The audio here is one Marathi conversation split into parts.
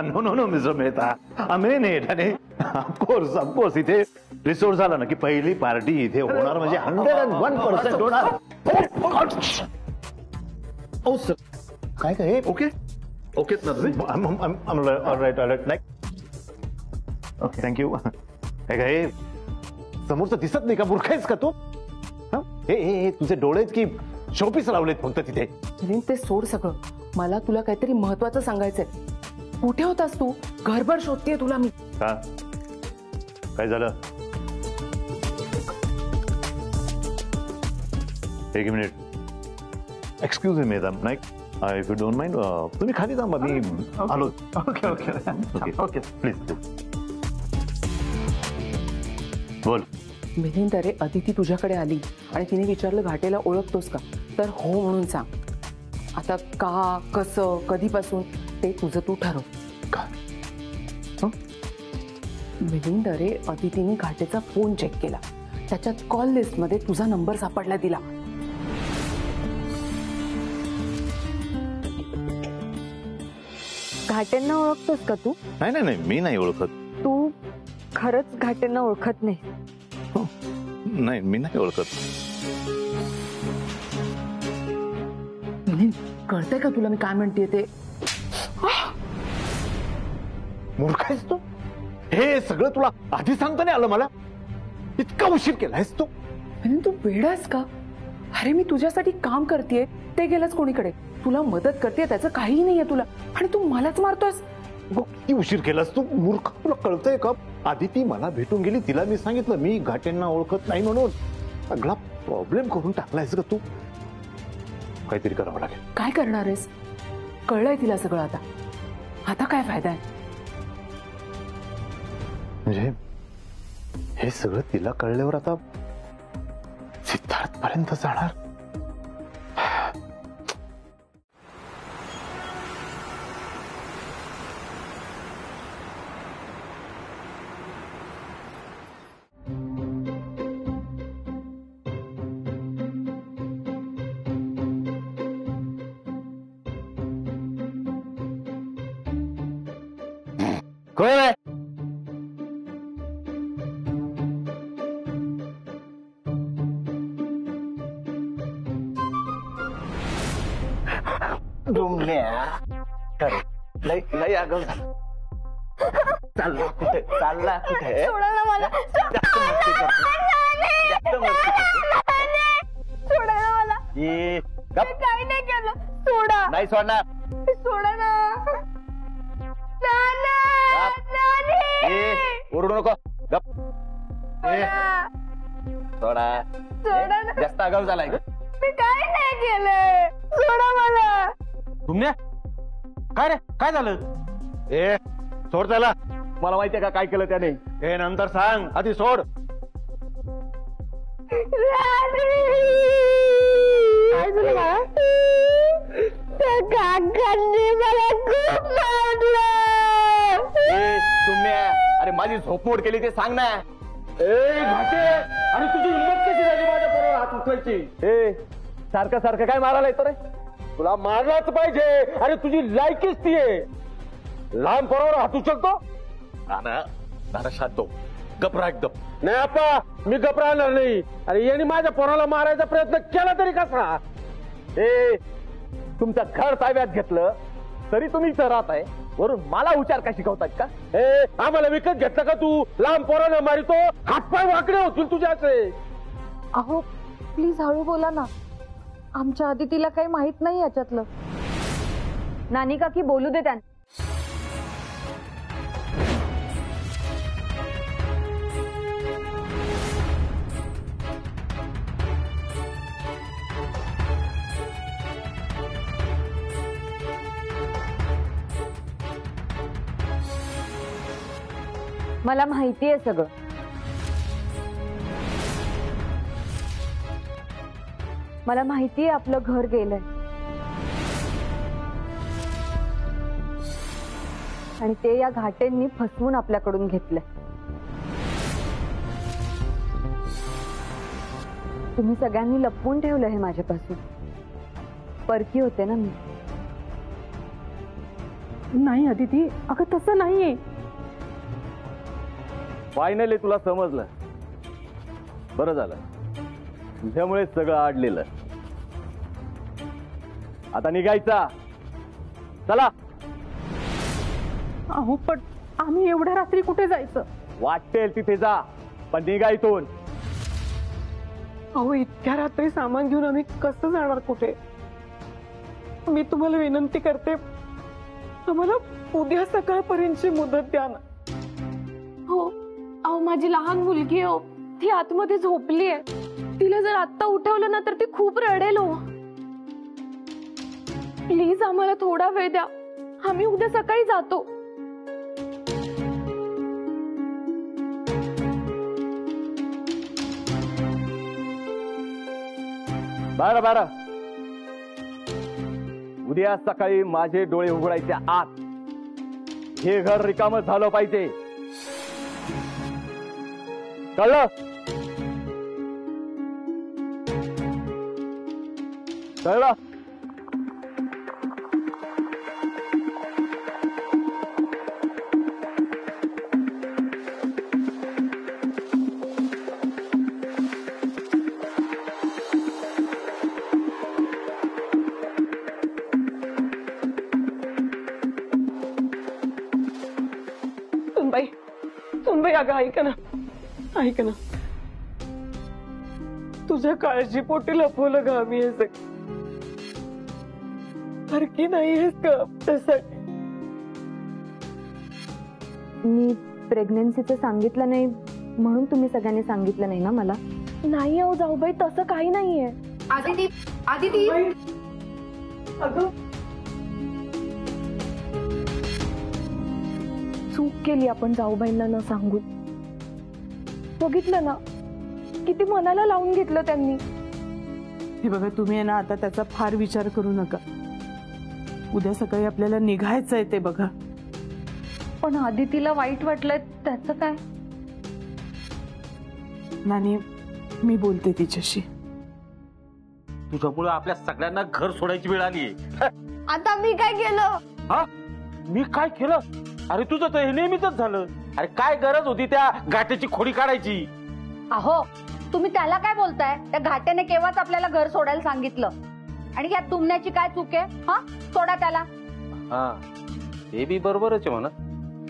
No no no mister Mehta, amen it. आणि ऑफकोर्स इथे रिसोर्ट झाला ना की पहिली पार्टी इथे होणार म्हणजे 101% होणार. ओ सर, काय काय ओके ओकेच ना तुम्ही? ऑलराईट नाही. Okay thank you. काय समोरचं दिसत नाही का? मूर्ख आहेस का तू? हे तुझे डोळे की शोपीस लावलेत फक्त तिथे? ते सोड सगळं. मला तुला काहीतरी महत्वाचं सांगायचंय. कुठे होतास तू? घरभर शोधतेय तुला मी. का काय झालं? एक minute. Excuse me madam Naik, if you don't mind तुम्ही खाली थांबा, मी आलो. Okay okay okay please. बोल. मिलिंद, अरे अदिती तुझ्याकडे आली आणि तिने विचारलं घाटेला ओळखतोस का? तर हो म्हणून सांग. आता का, कसं, कधीपासून ते तुझं तू ठरव. का? मिलिंद, अरे अदितीने घाटेचा फोन चेक केला, त्याच्यात कॉल लिस्ट मध्ये तुझा नंबर सापडला दिला. घाटेंना ओळखतोस का तू? नाही नाही नाही, मी नाही ओळखत. तू खरंच घाटेंना ओळखत नाही? नाही, मी नाही ओळखत. मिलिंद, कळतंय का तुला मी काय म्हणतेय ते? मूर्ख आहेस तू? हे सगळं तुला आधी सांगता नाही आलं मला? इतका उशीर केलायस तू? मिलिंद, तू वेडास का? अरे मी तुझ्यासाठी काम करतेय, ते गेलंच कोणीकडे. तुला मदत करते, त्याचं काहीही नाहीये तुला, आणि तू मलाच मारतोयस. किती उशीर केलास तू मूर्ख? तुला कळतंय का? आधी ती मला भेटून गेली, तिला मी सांगितलं मी घाटेंना ओळखत नाही म्हणून. सगळा प्रॉब्लेम करून टाकलायस का तू? काहीतरी करावं लागेल. काय करणार आहेस? कळलंय तिला सगळं. आता आता काय फायदा आहे? म्हणजे हे सगळं तिला कळल्यावर आता सिद्धार्थ पर्यंत जाणार. कोण आहे? लई आगल चालला कुठे? चालला कुठे? सोडा ना मला. जास्त मस्ती करतो. सोडा ना मला. गप. काही नाही केलं. सोडा. नाही सोडणार. सोडा ना. ओरडू नको. गप. सोडा. सोडा ना. जास्त आगाऊ झालाय. मी काही नाही केलंय. सोडा मला. तुमने काय रे? काय झालं? ए सोड त्याला. मला माहितीये का काय केलं त्याने? हे नंतर सांग, आधी सोड. अरे माझी झोपमोड केली ते सांग ना. घाटे, आणि तुझी हिंमत कशी झाली माझ्या बरोबर हात उठवायची? सारखं सारखं काय मारायला येतो रे? तुला मारलाच पाहिजे. अरे तुझी लायकीच ती आहे. लहान पोरावर हात उचलतो? शांतो गपरा एकदम. नाही आपा, मी गपराणार नाही. अरे यांनी माझ्या पोराला मारायचा प्रयत्न केला तरी कसा? तुमचं घर ताब्यात घेतलं तरी तुम्ही इथं राहत आहे, वरून मला उच्चार का शिकवतात का? आम्हाला विकत घेतलं का तू? लहान पोराला मारितो, हातपाय वाकडे होतील तुझ्याचे. अहो प्लीज हळू बोला ना. आमच्या आदितीला काही माहित नाही याच्यातलं. नानी काकी बोलू दे त्यांना. मला माहिती आहे सगळं. मला माहिती आहे आपलं घर गेलंय आणि ते या घाटेंनी फसवून आपल्याकडून घेतलंय. तुम्ही सगळ्यांनी लपवून ठेवलं हे माझ्यापासून. परकी होते ना मी. नाही अदिती, अगं तसं नाहीये. फायनली तुला समजलं. बरं झालं, तुझ्यामुळे सगळं आडलेलं. आता निघायचा. चला. अहो पण आम्ही एवढ्या रात्री कुठे जायचं? वाटेल तिथे जा, पण निघा इथून. अहो इतक्या रात्री सामान घेऊन आम्ही कसं जाणार कुठे? मी तुम्हाला विनंती करते, आम्हाला उद्या सकाळपर्यंतची मुदत द्या ना. हो, अहो माझी लहान मुलगी आहे हो, ती आतमध्ये झोपली आहे. तिला जर आत्ता उठवलं ना तर ती खूप रडेल हो. प्लीज आम्हाला थोडा वेळ द्या, आम्ही उद्या सकाळी जातो. बारा उद्या सकाळी माझे डोळे उघडायच्या आत हे घर रिकामं झालं पाहिजे. कळलं? कळलं? सुनबाई अगं ऐक ना, ऐक ना. तुझ्या काळजीपोटी लपवलं ग आम्ही हे सगळं. हरकी नाही आहेस का त्यासाठी? मी प्रेग्नन्सीचं सांगितलं नाही म्हणून तुम्ही सगळ्यांनी सांगितलं नाही ना मला? नाही अहो जाऊबाई, तसं काही नाहीये. आदिती, आदिती, अगं चूक केली आपण जाऊबाईंना न सांगून. बघितलं ना किती मनाला लावून घेतलं त्यांनी. हे बघा, तुम्ही आहे ना आता त्याचा फार विचार करू नका. उद्या सकाळी आपल्याला निघायचंय ते बघा. पण आदितीला वाईट वाटलंय त्याचं काय? नानी, मी बोलते तिच्याशी. तुझ्यामुळे आपल्या सगळ्यांना घर सोडायची वेळ आली. आता मी काय केलं? हा, मी काय केलं? अरे तुझं तर हे नेहमीच झालं. अरे काय गरज होती त्या घाट्याची खोडी काढायची? अहो तुम्ही त्याला काय बोलताय? त्या घाट्याने केव्हाच आपल्याला घर सोडायला सांगितलं आणि यात तुमण्याची काय चूक आहे? हा, सोडा त्याला. हा, ते बी बरोबरच आहे म्हणा.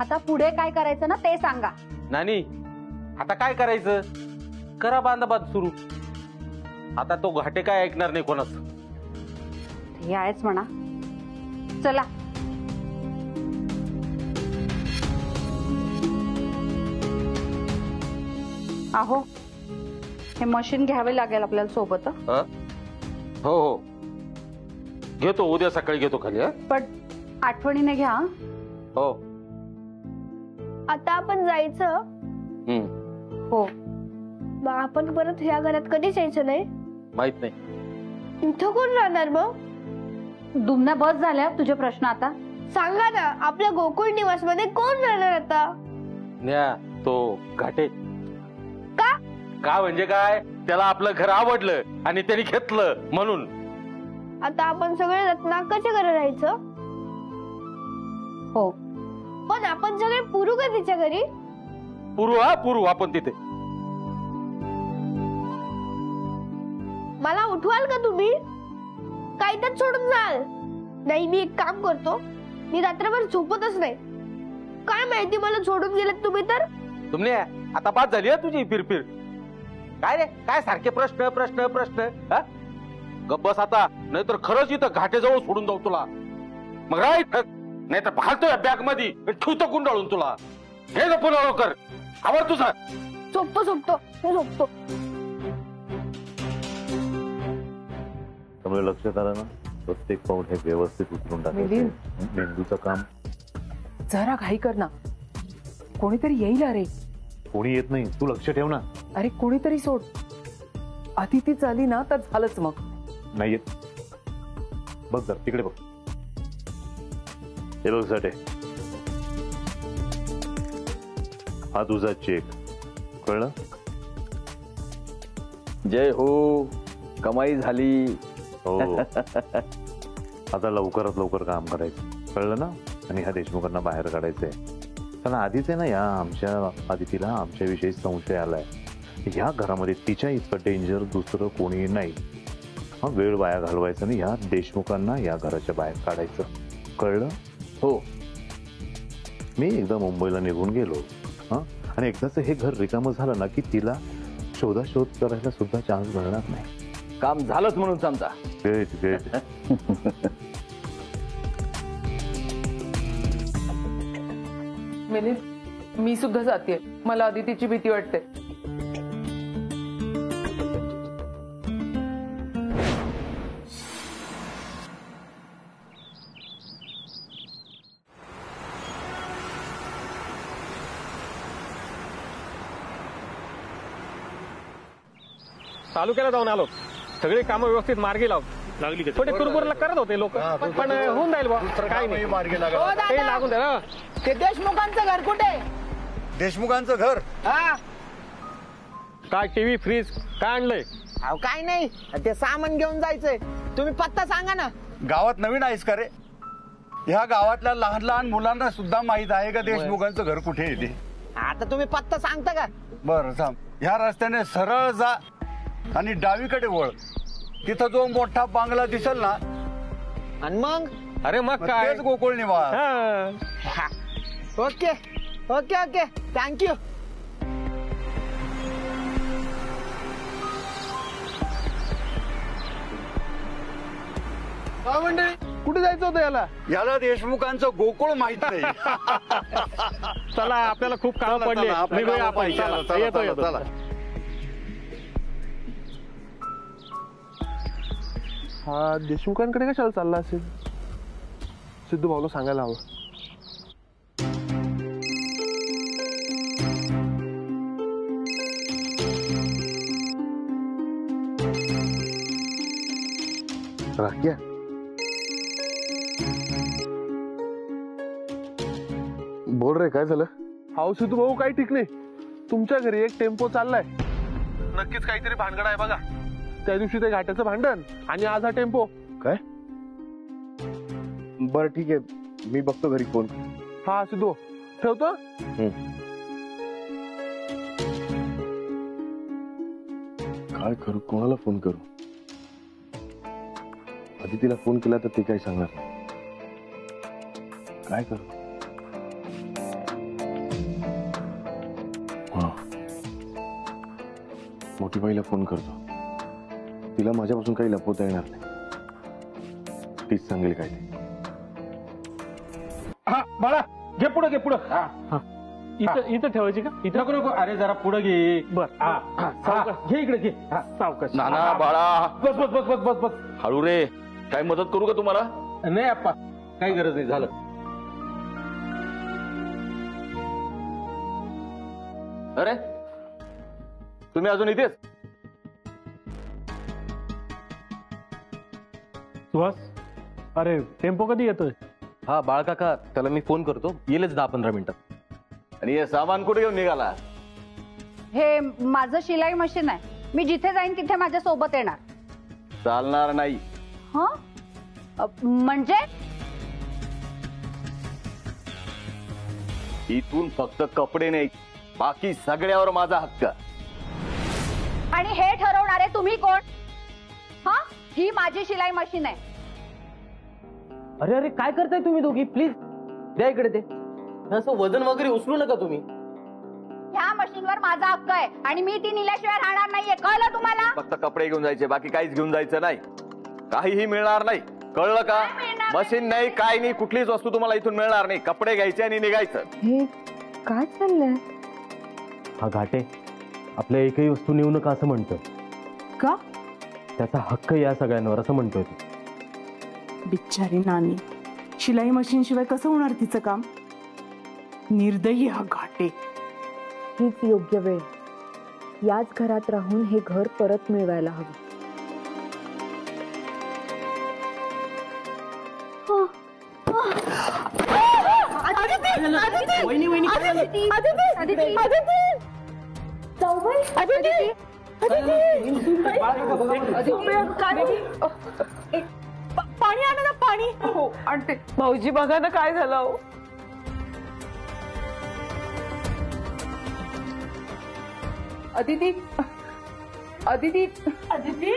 आता पुढे काय करायचं ना ते सांगा. नानी, आता काय करायचं? करा बांधाबाद सुरू. आता तो घाटे काय ऐकणार नाही कोणाच. हे आहेच म्हणा. चला. अहो हे मशीन घ्यावे लागेल आपल्याला सोबत. हो हो, घेतो उद्या सकाळी घेतो खाली. हा, पण आठवणीने घ्या. हो. आता आपण जायचं? हो. मग आपण परत ह्या घरात कधीच यायचं नाही? माहित नाही. इथं कोण राहणार मग? दुमना बस झाल्या तुझे प्रश्न आता. सांगा ना, आपल्या गोकुळ निवास मध्ये कोण राहणार आता? न्या तो घाटे. का? का म्हणजे काय? त्याला आपलं घर आवडलं आणि त्याने घेतलं म्हणून. आता आपण सगळे रत्नाकाच्या घरी राहायचं? हो. पण आपण सगळे पुरू का तिच्या घरी? पुरू आपण तिथे. मला उठवाल का तुम्ही? काही तर सोडून जाल? नाही, मी एक काम करतो, मी रात्रभर झोपतच नाही. काय माहिती मला सोडून गेलेत तुम्ही तर. तुमने आता बाद झाली आहे तुझी फिरफिर. काय रे, काय सारखे प्रश्न प्रश्न प्रश्न? गप्प बस आता, नाहीतर खरंच इथं घाटेजवळ सोडून जाऊ तुला. मग राईट, नाहीतर फालतोय बॅग मध्ये ठेवतो गुंडाळून तुला. हे ग पुन्हा लवकर आवर तुझा. झोपतो मी झोपतो. त्यामुळे लक्षात आलं ना, प्रत्येक पाऊल हे व्यवस्थित उचलून टाकायचं. मेंदूचं काम. जरा घाई कर ना, कोणीतरी येईल. अरे कोणी येत नाही, तू लक्ष ठेव ना. अरे कोणीतरी सोड. अतिथी झाली ना तर झालंच. मग नाही येत. बघ जर तिकडे बघ. हे बघ साठे, हा तुझा चेक. कळलं? जय हो, कमाई झाली. हो. आता लवकरात लवकर काम करायचं. कळलं ना? आणि ह्या देशमुखांना बाहेर काढायचंय. कारण आधीच आहे ना या आमच्या आदितीला आमच्याविषयी संशय आलाय. या घरामध्ये तिच्या इतकं डेंजर दुसरं कोणी नाही. हा वेळ वाया घालवायचा नाही. या देशमुखांना या घराच्या बाहेर काढायचं. कळलं? हो. मी एकदा मुंबईला निघून गेलो हा, आणि एकदाच हे घर रिकामं झालं ना की तिला शोधाशोध करायला सुद्धा चान्स मिळणार नाही. काम झालंच म्हणून समजा. Great great. मिलिंद, मी सुद्धा जाते. मला अदितीची भीती वाटते. तालुक्याला जाऊन आलो. सगळी कामं व्यवस्थित मार्गी लागली. थोडे कुरबुरला करत होते लोक, पण होऊन जाईल बा. काय नाही, मार्गी ते लागून द्या. ते देशमुखांचं घर कुठे? देशमुखांचं घर काय टीव्ही फ्रीज काय आणलंय? अहो काय नाही, ते सामान घेऊन जायचंय. तुम्ही पत्ता सांगा ना. गावात नवीन आहेस का रे? ह्या गावातल्या लहान लहान मुलांना सुद्धा माहित आहे का देशमुखांचं घर कुठे येते? आता तुम्ही पत्ता सांगता का? बरं थांब. ह्या रस्त्याने सरळ जा आणि डावीकडे वळ. तिथं जो मोठा बांगला दिसेल ना, आणि मग अरे मग काय, तेच गोकुळ निवास. हा. Okay okay okay, thank you. कुठे जायचं होतं याला? याला देशमुखांचं गोकुळ माहित नाही. चला, आपल्याला खूप काम चला, पडले. चला, आपल्या निघूया कामाला आपण. पाहिजे. चला, चला, येतो, चला, येतो. चला. हा देशमुखांकडे कशाला चालला असेल? सिद्धू भाऊला सांगायला हवं. राख्या, बोल रे, काय झालं? हाव सिद्धू भाऊ, काही ठीक नाही. तुमच्या घरी एक टेम्पो चाललाय. नक्कीच काहीतरी भानगड आहे बघा. त्या दिवशी ते घाट्याचं भांडण आणि आज हा टेम्पो. काय? बरं ठीक आहे, मी बघतो घरी फोन. हा सिद्धू, ठेवतो. काय करू, कोणाला फोन करू? आधी तिला फोन केला तर ते काय सांगणार नाही. काय करू? हा, मोठी बाईला फोन करतो. तिला माझ्यापासून काही लपवता येणार नाही. तीच सांगेल काय ते. हा, बाळा घे पुढं, घे पुढं. इथं ठेवायची का? इथं नको नको. अरे जरा पुढं घे. बर, घे इकडे, घे. सावकाश. नाना बाळा, बस बस बस बस बस बस. हळू रे. काय मदत करू का तुम्हाला? नाही आप्पा, काही गरज नाही. झालं. अरे तुम्ही अजून इथेच? सुहास, अरे टेम्पो कधी येतोय? हा बाळकाका, त्याला मी फोन करतो, येईलच 10-15 मिनिटात. आणि हे सामान कुठे घेऊन निघाला? हे माझं शिलाई मशीन आहे. मी जिथे जाईन तिथे माझ्या सोबत येणार. चालणार नाही. म्हणजे इथून फक्त कपडे नाही, बाकी सगळ्यावर माझा हक्क. आणि हे ठरवणारे तुम्ही कोण? हा, ही माझी शिलाई मशीन आहे. अरे अरे काय करताय तुम्ही दोघी? प्लीज द्या इकडे ते. असं वजन वगैरे उचलू नका तुम्ही. ह्या मशीनवर माझा हक्क आहे आणि मी ती नेल्याशिवाय राहणार नाहीये. कळलं तुम्हाला? फक्त कपडे घेऊन जायचे, बाकी काहीच घेऊन जायचं नाही. काहीही मिळणार नाही, कळलं का? मशीन नाही, काय नाही, कुठलीच वस्तू तुम्हाला इथून मिळणार नाही. कपडे घ्यायचे आणि निघायचं. हे काय चाललंय? हा घाटे आपल्या एकही वस्तू नेऊ नका असं म्हणतो. का? त्याचा हक्क या सगळ्यांवर असं म्हणतोय तो. बिचारी नानी, शिलाई मशीन शिवाय कसं होणार तिचं काम? निर्दयी हा घाटे. हीच योग्य वेळ. याच घरात राहून हे घर परत मिळवायला हवं. पाणी आणा ना, पाणी. हो आणते. भाऊजी बघा ना काय झालं. हो अदिती, अदिती, अदिती.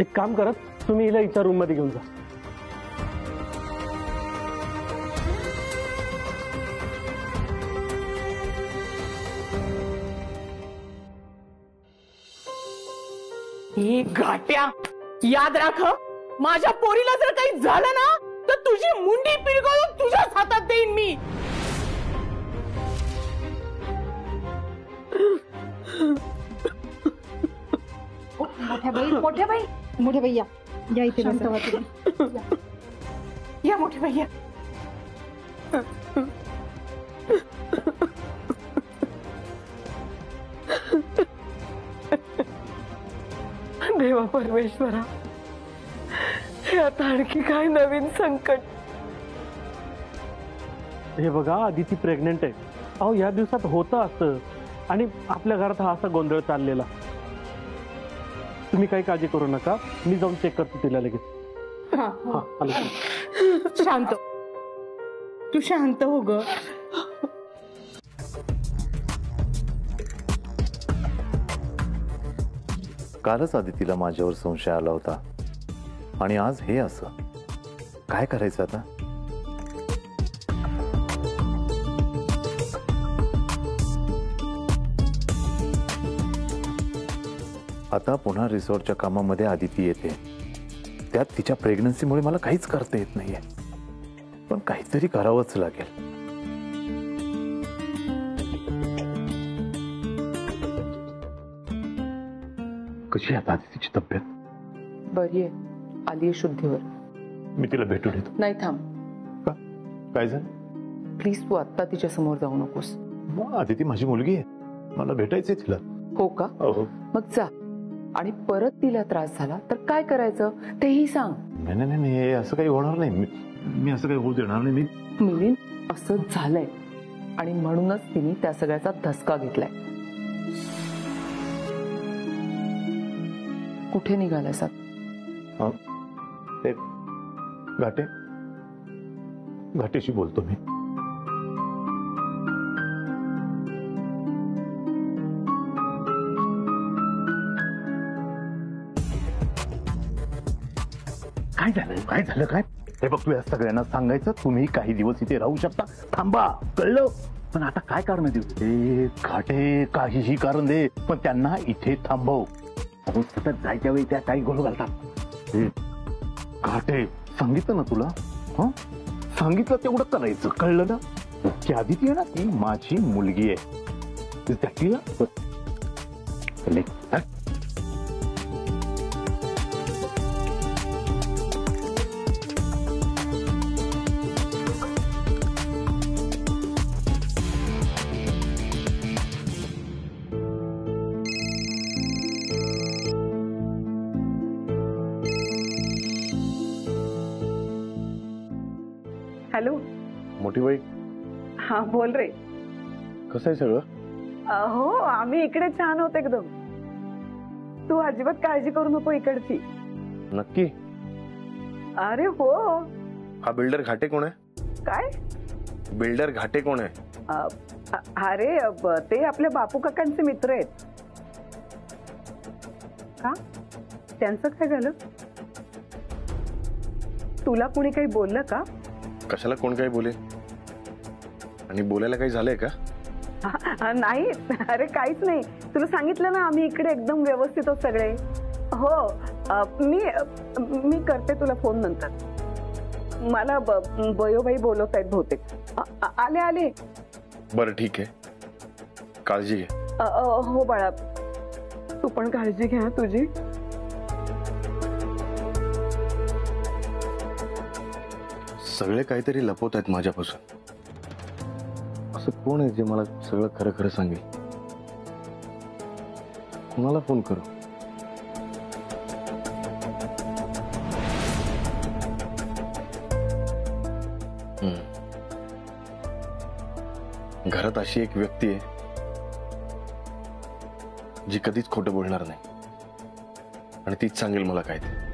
एक काम करत, तुम्ही हिला हिच्या रूम मध्ये घेऊन जा. ही घाट्या, याद राख, माझ्या पोरीला जर काही झालं ना तर तुझी मुंडी पिरगळून तुझ्याच हातात देईन मी. मोठ्या बाई या इथे या मोठे भैया. देवा परमेश्वरा, हे आता आणखी काय नवीन संकट. हे बघा, आदिती प्रेग्नेंट आहे. अहो या दिवसात होतं असं, आणि आपल्या घरात हा असा गोंधळ चाललेला. तुम्ही काही काळजी करू नका, मी जाऊन चेक करतो तिला लगेच. हा, आलो. शांत, तू शांत हो ग. कालच आदितीला माझ्यावर संशय आला होता, आणि आज हे असं. काय करायचं आता? आता पुन्हा रिसॉर्टच्या कामामध्ये आदिती येते. त्यात तिच्या प्रेग्नन्सीमुळे मला काहीच करता येत नाहीये, पण काहीतरी करावंच लागेल. कशी आहे आदितीची तब्येत? बरी आहे, आली शुद्धीवर. मी तिला भेटून येतो. नाही थांब. काय झालं? प्लीज तू आत्ता तिच्या समोर जाऊ नकोस. आदिती माझी मुलगी आहे, मला भेटायचंय तिला. हो का? मग जा, आणि परत तिला त्रास झाला तर काय करायचं तेही सांग. नाही नाही नाही, असं काही होणार नाही. मी असं काही होऊ देणार नाही. मिलिंद, असंच झालंय, आणि म्हणूनच तिने त्या सगळ्याचा धसका घेतलाय. कुठे निघालायस? ते घाटेशी बोलतो मी. काय झालं काय? हे बघ, तू या सगळ्यांना सांगायचं तुम्ही काही दिवस इथे राहू शकता, थांबा, कळलं? पण आता काय कारण देऊ? घाटे काहीही कारण दे, पण त्यांना इथे थांबव. सतत जायच्या वेळी त्या काही गोल घालतात. घाटे, सांगितलं ना तुला? सांगितलं तेवढं करायचं, कळलं ना? की आदिती आहे ना, ती माझी मुलगी आहे. हॅलो मोठी बाई. हा बोल रे. कसं आहे सगळं? हो, आम्ही इकडे छान होत एकदम. तू अजिबात काळजी करू नको इकडची. नक्की? अरे हो. हा बिल्डर घाटे कोण आहे? काय? बिल्डर घाटे कोण आहे? अरे ते आपल्या बापू काकांचे मित्र आहेत. का? त्यांचं काय झालं? तुला कोणी काही बोललं का? कशाला कोण काही बोले? आणि बोलायला काही झालंय का? नाही, अरे काहीच नाही. तुला सांगितलं ना, आम्ही इकडे एकदम व्यवस्थित आहोत सगळे. हो, मी करते तुला फोन नंतर. मला बयोबाई बोलवत आहेत बहुतेक. आले आले. बरं ठीक आहे, काळजी घे. हो बाळा, तू पण काळजी घे तुझी. सगळे काहीतरी लपवत आहेत माझ्यापासून. असं कोण आहे जे मला सगळं खरं खरं सांगेल? कुणाला फोन करू? घरात अशी एक व्यक्ती आहे जी कधीच खोटं बोलणार नाही, आणि तीच सांगेल मला काय ते.